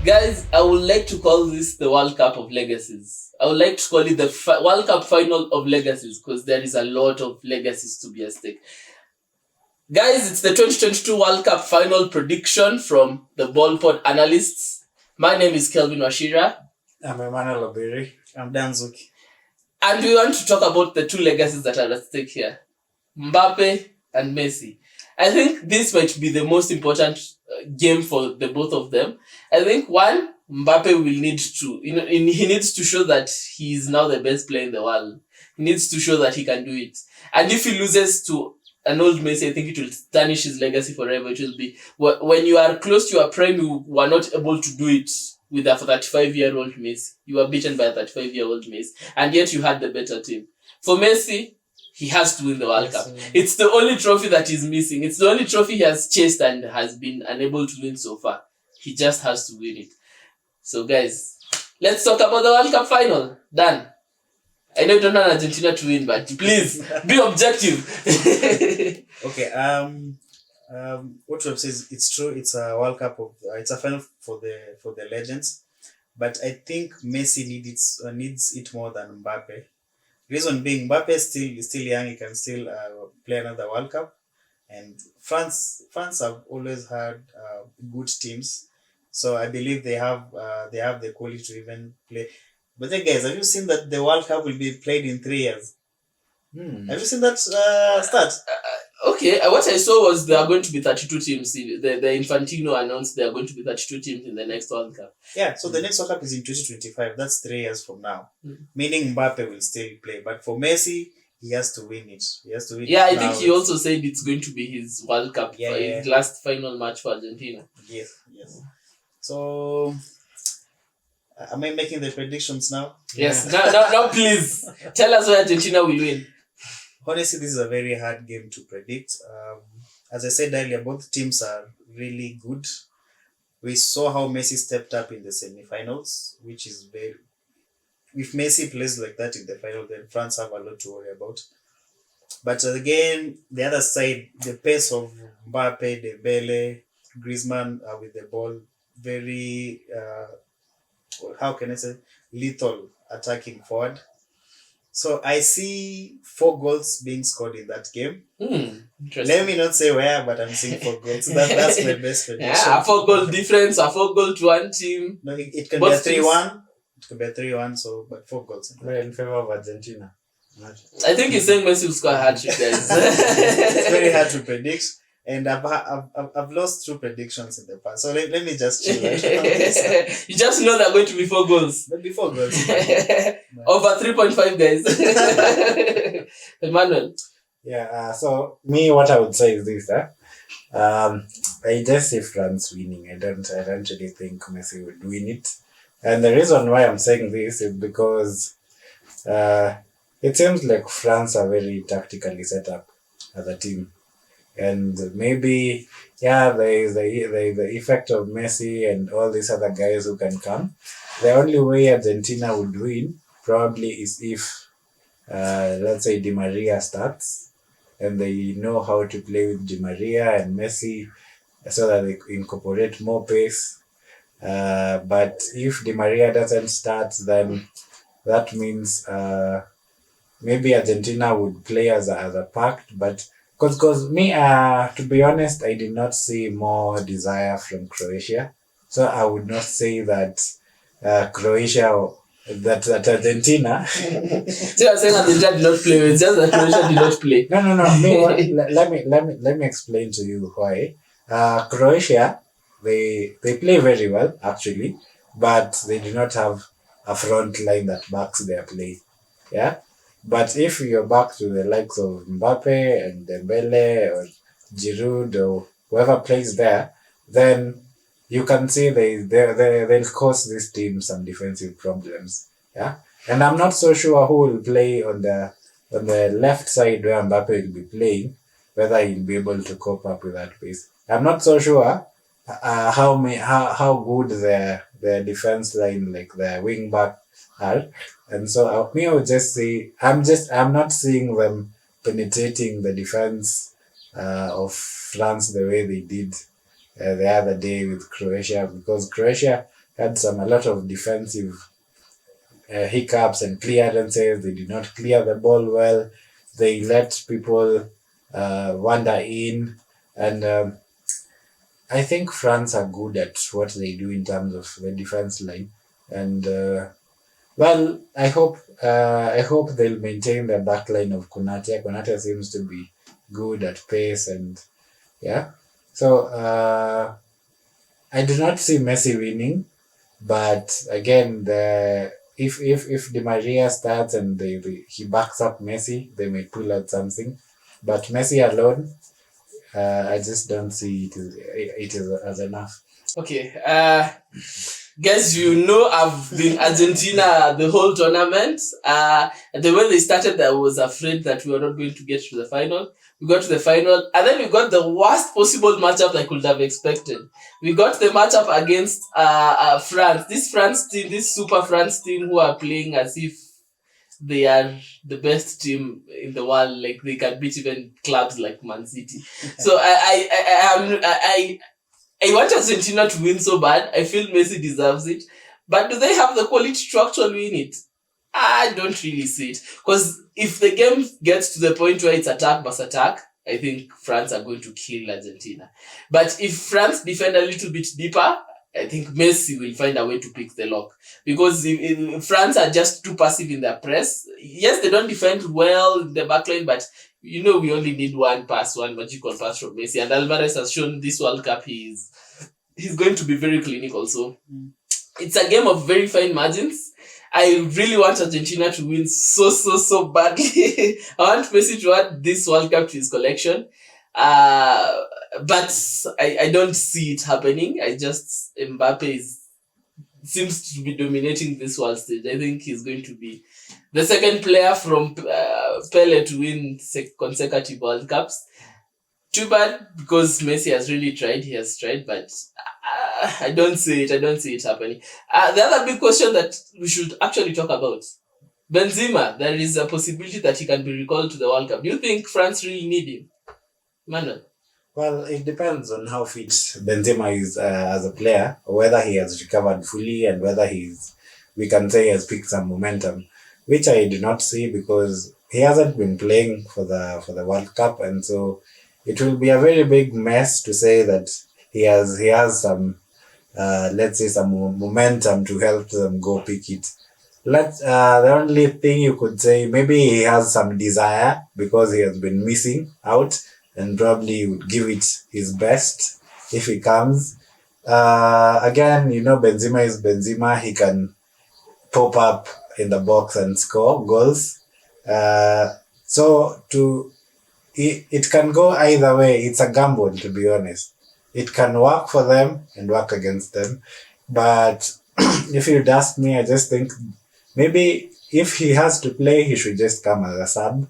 Guys, I would like to call this the World Cup of Legacies. I would like to call it the World Cup final of legacies because there is a lot of legacies to be at stake. Guys, it's the 2022 World Cup final prediction from the Ballpod analysts. My name is Kelvin Washira. I'm Emmanuel. I'm Danzuki. And we want to talk about the two legacies that are at stake here. Mbappe and Messi. I think this might be the most important game for the both of them. I think one, Mbappe will need to, he needs to show that he is now the best player in the world. He needs to show that he can do it. And if he loses to an old Messi, I think it will tarnish his legacy forever. It will be, when you are close to your prime, you were not able to do it with a 35-year-old Messi. You were beaten by a 35-year-old Messi. And yet you had the better team. For Messi, he has to win the World Cup. It's the only trophy that he's missing. It's the only trophy he has chased and has been unable to win so far. He just has to win it. So guys, let's talk about the World Cup final. Dan, I know you don't want Argentina to win, but please be objective. Okay. What Rob says, it's true. It's a World Cup it's a final for the legends, but I think Messi needs it more than Mbappe. Reason being, Mbappe is still young. He can still play another World Cup, and France have always had good teams, so I believe they have the quality to even play. But then, guys, have you seen that the World Cup will be played in 3 years? Have you seen that start? Okay, what I saw was there are going to be 32 teams. The Infantino announced there are going to be 32 teams in the next World Cup. Yeah, so the next World Cup is in 2025. That's 3 years from now. Meaning Mbappe will still play. But for Messi, he has to win it. Yeah, I think he also said it's going to be his World Cup, his last final match for Argentina. Yes. So, am I making the predictions now? Yes. Now, please tell us where Argentina will win. Honestly, this is a very hard game to predict. As I said earlier, both teams are really good. We saw how Messi stepped up in the semi-finals, which is very... If Messi plays like that in the final, then France have a lot to worry about. But again, the other side, the pace of Mbappe, Pele, Griezmann with the ball, very, how can I say, lethal attacking forward. So I see 4 goals being scored in that game. Let me not say where, but I'm seeing 4 goals. That's my best prediction. Yeah, a 4-goal difference, a 4-goal to one team. No, it can be a 3-1. It could be a 3-1, so but 4 goals. We're in favor of Argentina. I think he's saying Messi will score a hat-trick, guys. It's very hard to predict. And I've lost 2 predictions in the past. So let me just chill out. You just know there are going to be 4 goals. There'll be 4 goals. Over 3.5, guys. Emmanuel. Yeah, so me, what I would say is this. I just see France winning. I don't really think Messi would win it. And the reason why I'm saying this is because it seems like France are very tactically set up as a team. And maybe, there is the effect of Messi and all these other guys who can come. The only way Argentina would win probably is if, let's say, Di Maria starts and they know how to play with Di Maria and Messi so that they incorporate more pace. But if Di Maria doesn't start, then that means maybe Argentina would play as a pact, but Because me, to be honest, I did not see more desire from Croatia. So I would not say that Croatia, that Argentina. So you're saying Argentina did not play, it's just that Croatia did not play. No. Let me explain to you why. Croatia, they play very well, actually, but they do not have a front line that backs their play. Yeah? But if you're back to the likes of Mbappe and Dembele or Giroud or whoever plays there, then you can see they'll cause this team some defensive problems. Yeah, and I'm not so sure who will play on the left side where Mbappe will be playing, whether he'll be able to cope up with that pace. I'm not so sure how good the defense line, like the wing back, are. And so I would just say I'm not seeing them penetrating the defense of France the way they did the other day with Croatia, because Croatia had a lot of defensive hiccups and clearances. They did not clear the ball well. They let people wander in, and I think France are good at what they do in terms of the defense line, and well, I hope they'll maintain the back line of Konate. Konate seems to be good at pace, and yeah. So I do not see Messi winning, but again, if Di Maria starts and he backs up Messi, they may pull out something. But Messi alone, I just don't see it is as enough. Okay. Guess I've been Argentina the whole tournament. The way they started, I was afraid that we were not going to get to the final. We got to the final, and then we got the worst possible matchup I could have expected. We got the matchup against France. This France team, this super France team, who are playing as if they are the best team in the world. Like they can beat even clubs like Man City. So I want Argentina to win so bad. I feel Messi deserves it. But do they have the quality to actually win it? I don't really see it. Because if the game gets to the point where it's attack versus attack, I think France are going to kill Argentina. But if France defend a little bit deeper, I think Messi will find a way to pick the lock. Because if France are just too passive in their press. Yes, they don't defend well in the backline, but we only need one magical pass from Messi. And Alvarez has shown this World Cup he's going to be very clinical. So it's a game of very fine margins. I really want Argentina to win so badly. I want Messi to add this World Cup to his collection. But I don't see it happening. Mbappe seems to be dominating this world stage. I think he's going to be the second player from Pele to win consecutive World Cups. Too bad, because Messi has really tried. He has tried, but I don't see it. I don't see it happening. The other big question that we should actually talk about, Benzema. There is a possibility that he can be recalled to the World Cup. Do you think France really need him, Emmanuel? Well, it depends on how fit Benzema is as a player, whether he has recovered fully and whether we can say he has picked some momentum, which I do not see because he hasn't been playing for the World Cup, and so it will be a very big mess to say that he has some let's say some momentum to help them go pick it. The only thing you could say, maybe he has some desire because he has been missing out, and probably would give it his best if he comes. Again, Benzema is Benzema. He can pop up in the box and score goals. So it can go either way. It's a gamble, to be honest. It can work for them and work against them. But if you'd ask me, I just think maybe if he has to play, he should just come as a sub.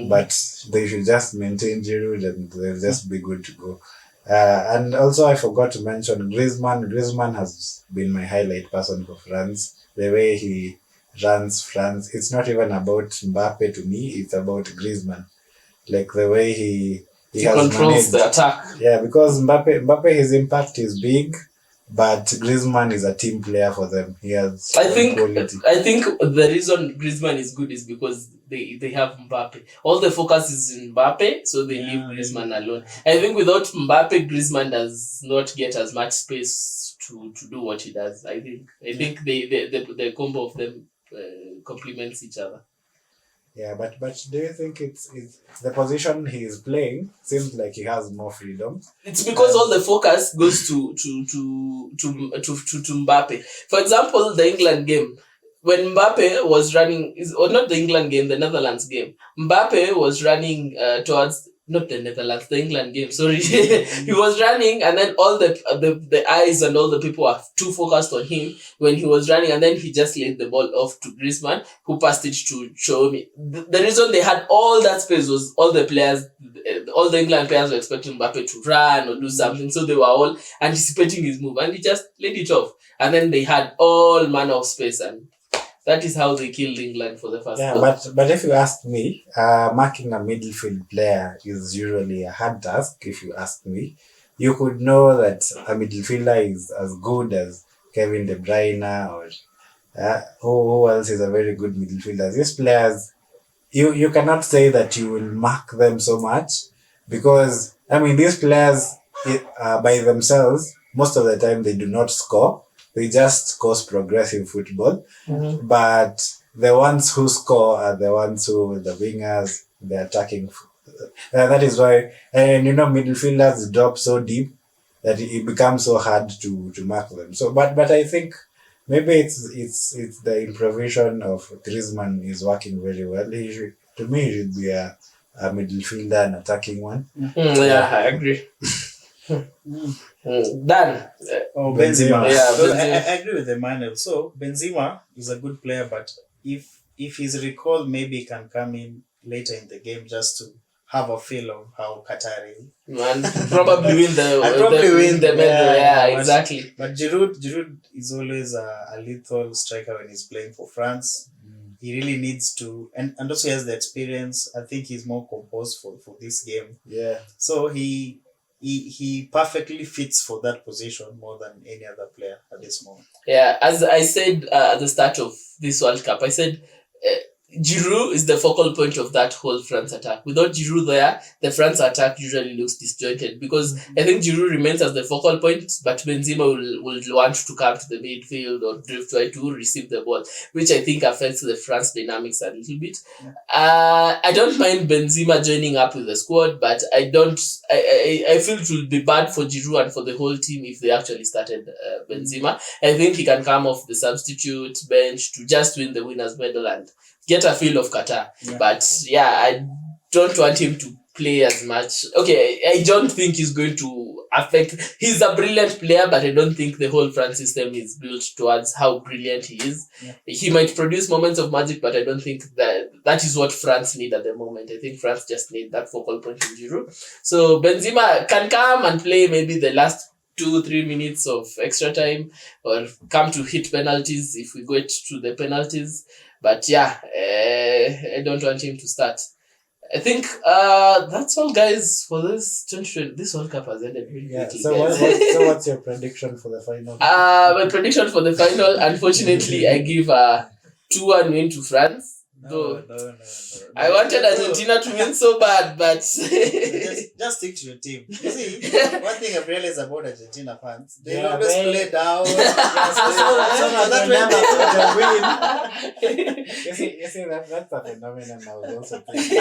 But they should just maintain Giroud and they'll just be good to go. And also I forgot to mention Griezmann. Griezmann has been my highlight person for France. The way he runs France, it's not even about Mbappe to me, it's about Griezmann. Like the way he has controls managed the attack. Yeah, because Mbappe, his impact is big, but Griezmann is a team player for them. He has quality. I think the reason Griezmann is good is because they have Mbappe. All the focus is in Mbappe, so they leave Griezmann alone. I think without Mbappe, Griezmann does not get as much space to do what he does. I think the combo of them complements each other. Yeah, but do you think it's the position he is playing seems like he has more freedom? It's because all the focus goes to Mbappe. For example, the England game, when Mbappe was running, or not the England game, the Netherlands game, Mbappe was running towards, not the Netherlands, the England game, sorry. He was running, and then all the eyes and all the people are too focused on him when he was running, and then he just laid the ball off to Griezmann, who passed it to Xiaomi. The reason they had all that space was all the England players were expecting Mbappe to run or do something, so they were all anticipating his move, and he just laid it off. And then they had all manner of space, and that is how they killed England for the first goal. But if you ask me, marking a midfield player is usually a hard task. If you ask me, you could know that a midfielder is as good as Kevin De Bruyne or who else is a very good midfielder. These players, you cannot say that you will mark them so much because I mean these players by themselves most of the time they do not score. They just cause progressive football. Mm-hmm. But the ones who score are the ones who the wingers, the attacking. That is why, and midfielders drop so deep that it becomes so hard to mark them. So, but I think maybe it's the improvisation of Griezmann is working very well. To me, he should be a midfielder, an attacking one. Yeah, I agree. Done. Benzema. Yeah, So Benzema. I agree with Emmanuel. So Benzema is a good player, but if he's recalled, maybe he can come in later in the game just to have a feel of how Qatar is. And probably win the medal. Yeah, Yeah, exactly. But Giroud is always a lethal striker when he's playing for France. He really needs to, and also he has the experience. I think he's more composed for this game. Yeah. So he perfectly fits for that position more than any other player at this moment. Yeah, as I said at the start of this World Cup, I said Giroud is the focal point of that whole France attack. Without Giroud there, the France attack usually looks disjointed because I think Giroud remains as the focal point, but Benzema will want to come to the midfield or try to receive the ball, which I think affects the France dynamics a little bit. I don't mind Benzema joining up with the squad, but I feel it will be bad for Giroud and for the whole team if they actually started Benzema. I think he can come off the substitute bench to just win the winners' medal and get a feel of Qatar. Yeah. But yeah, I don't want him to play as much. Okay, I don't think he's going to affect. He's a brilliant player, but I don't think the whole France system is built towards how brilliant he is. Yeah. He might produce moments of magic, but I don't think that is what France need at the moment. I think France just need that focal point in Giroud. So Benzema can come and play maybe the last 2-3 minutes of extra time or come to hit penalties if we get to the penalties. But yeah, I don't want him to start. I think that's all, guys, for this 2020. This World Cup has ended really quickly. So guys. what's your prediction for the final? My prediction for the final, unfortunately, I give a 2-1 win to France. No. I wanted Argentina to win so bad, but just stick to your team. You see, one thing I've realized about Argentina fans, they always play down. You see that's a phenomenon I was also thinking.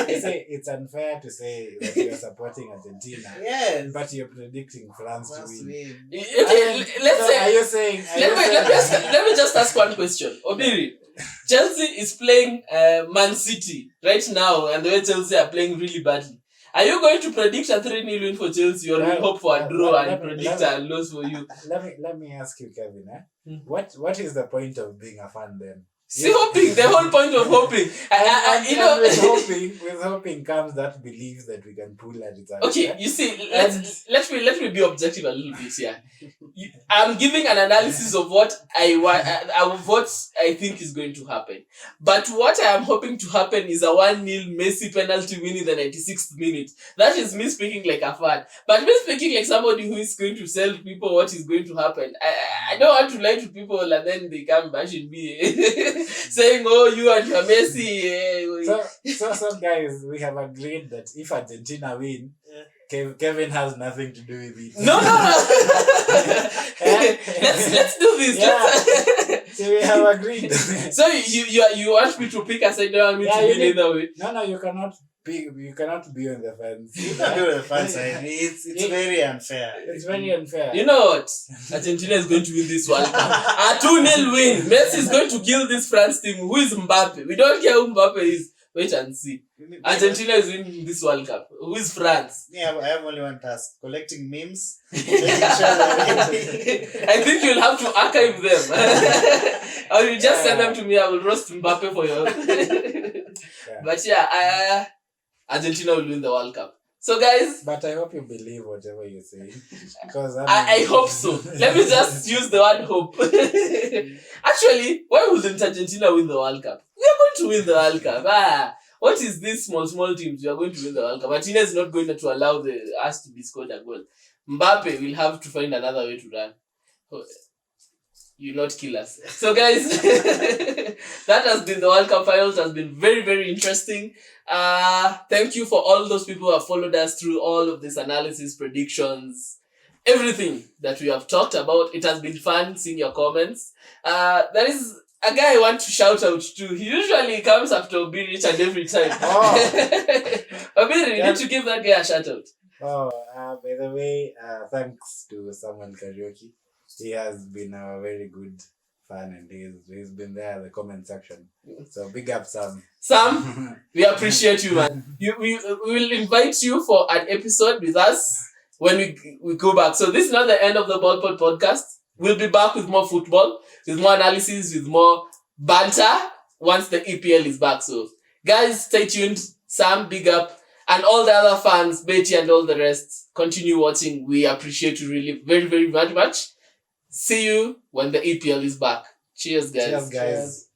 You see, it's unfair to say that you're supporting Argentina, Yes, but you're predicting France to win. okay, let's say. Are you saying? Let me just ask one question, Obiri. Chelsea is playing Man City right now, and the way Chelsea are playing really badly. Are you going to predict a 3-0 win for Chelsea, or will hope for a draw and predict a loss for you? Let me ask you, Kelvin. What is the point of being a fan then? See, hoping, the whole point of hoping. With hoping comes that belief that we can pull at it. Okay, you see, let me be objective a little bit here. I'm giving an analysis of what I think is going to happen. But what I am hoping to happen is a 1-0 Messi penalty win in the 96th minute. That is me speaking like a fan. But me speaking like somebody who is going to tell people what is going to happen. I don't want to lie to people and then they come bashing me. Saying, oh, you and your Messi. So guys, we have agreed that if Argentina win, Kevin has nothing to do with it. No. Let's do this. Yeah. So we have agreed. So you want me to pick a side? Don't want me to win either way? No, you cannot be on the fence. You can't be on the fence side. It's very unfair. It's very unfair. You know what? Argentina is going to win this World Cup. A 2-0 win. Messi is going to kill this France team. Who is Mbappe? We don't care who Mbappe is. Wait and see. Argentina is winning this World Cup. Who is France? Yeah, I have only one task: collecting memes. I think you'll have to archive them. Or you just send them to me. I will roast Mbappe for you. But yeah, Argentina will win the World Cup. So guys, but I hope you believe whatever you say, because I hope so. Let me just use the word hope. Actually, why wouldn't Argentina win the World Cup? We are going to win the World Cup. What is this small teams? We are going to win the World Cup. Argentina is not going to allow us to be scored a goal. Mbappe will have to find another way to run. You not kill us. So guys, that has been the World Cup finals. Has been very, very interesting. Thank you for all those people who have followed us through all of this analysis, predictions, everything that we have talked about. It has been fun seeing your comments. There is a guy I want to shout out to. He usually comes after Obiri and every time. Obiri, you need to give that guy a shout out. By the way, thanks to someone karaoke. He has been a very good fan and he's been there in the comment section. So big up, Sam. Sam, we appreciate you, man. We will invite you for an episode with us when we go back. So this is not the end of the Ballpod podcast. We'll be back with more football, with more analysis, with more banter once the EPL is back. So guys, stay tuned. Sam, big up. And all the other fans, Betty and all the rest, continue watching. We appreciate you really very, very much. See you when the EPL is back. Cheers, guys. Cheers, guys. Cheers.